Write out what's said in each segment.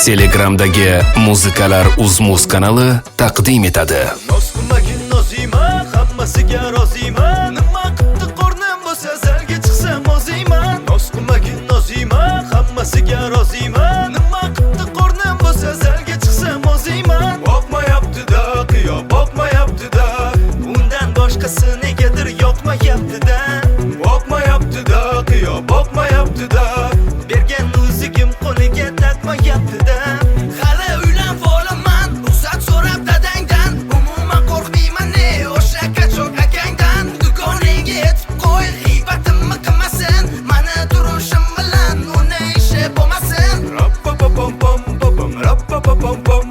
Telegramdagi Muzikalar Uzmuz kanali taqdim etadi. Nosqumagin nozima, hammasiga roziman. Nima qildi qornim bo'lsa zalga chiqsam o'ziyman. Nosqumagin nozima, hammasiga roziman. Nima qildi qornim bo'lsa zalga chiqsam o'ziyman. Boqmayapti-da, qiyo boqmayapti-da. Undan boshqasi negadir yoqmayapti-da. Boqmayapti-da, qiyo boqmayapti-da. Bergan o'zigim qo'liga taqmayapti-da. Hali uylanib olaman, ruxsat so'rab dadangdan. Umuman qo'rqmayman ne o'sha kachoq akangdan. Do'koniga yetib qo'y, g'iybatimni qilmasin. Mani turishim bilan uni ishi bo'lmasin. Rappapapam pam pam rappapapam pam.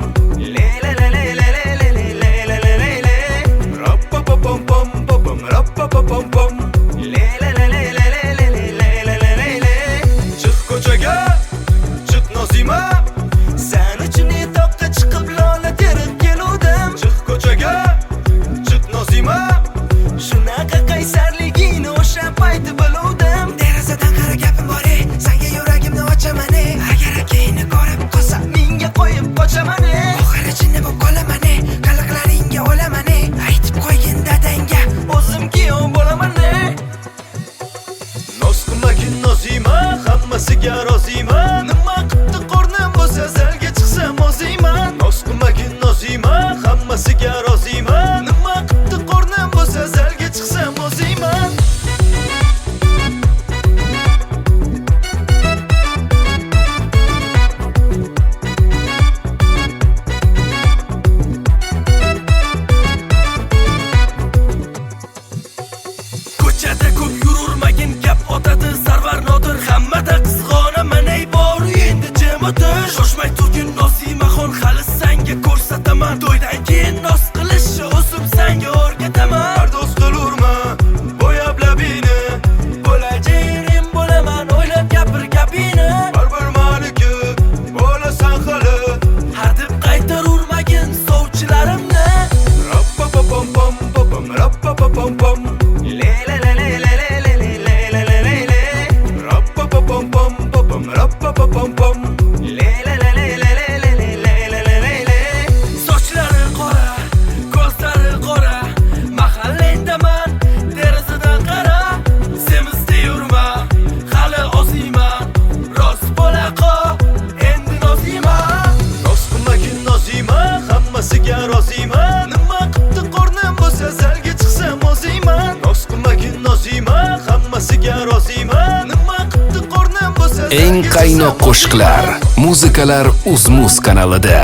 Le le le le le le le le le le le le. Rappapapam pam pam rappapapam pam. Le le le le le le le le le le le le. Chiq ko'chaga, chiq nozima. Sen uchun toqqa chiqib lola terib keluvdim. Chiq ko'chaga, chiq nozima. Shunaqa qaysarligingni o'sha payti biluvdim. Derazadan qara gapim bor ey, senga yuragimni ochaman ey. Agar akangni ko'rib qolsam, menga qo'yib qochaman ey. Oxiri chinni bo'lib qolaman ey, qiliqlaringga o'laman ey. Aytib qo'ygin dadangga, o'zim kuyov bo'laman ey. Nosqumagin nozima, hammasiga roziman. Nima qildi qornim bo'lsa zalga chiqsam o'ziyman. Nosqumagin nozima, hammasiga roziman. Nima qildi qornim bo'lsa zalga chiqsam o'ziyman. Ko'chada ko'p yururmagin, gap otadi Sarvar Nodir. Hammada qizg'onaman ey, bor endi jim o'tir. Shoshmay turgin Nozimaxon, hali senga ko'rsataman. To'ydan keyin noz qilishni o'zim senga o'rgataman. Pardoz qilurma, bo'yab labini. Bo'lajirim bo'laman, o'ylab gapir gapini. Baribir maliki, bo'lasan hali. Hadib qaytarurmagin sovchilarimni. Rappapapam pam pam rappapapam pam. Le le le le le le le le le le le le. Rappapapam pam pam rappapapam pam. Le le le le le le le le le le le le. Sochlari qora, ko'zlari qora. Mahallendaman, derazadan qara. Semizda yurma, hali oziyman. Rost bo'la qol, endi noziman. Nosqumagin nozima, hammasiga roziman. Nima qildi qornim bo'lsa zalga chiqsam o'ziyman. Nosqumagin nozima, hammasiga roziman. Nima qildi qornim bo'lsa Eng qaynoq qo'shiqlar Muzikalar Uzmuz kanalida.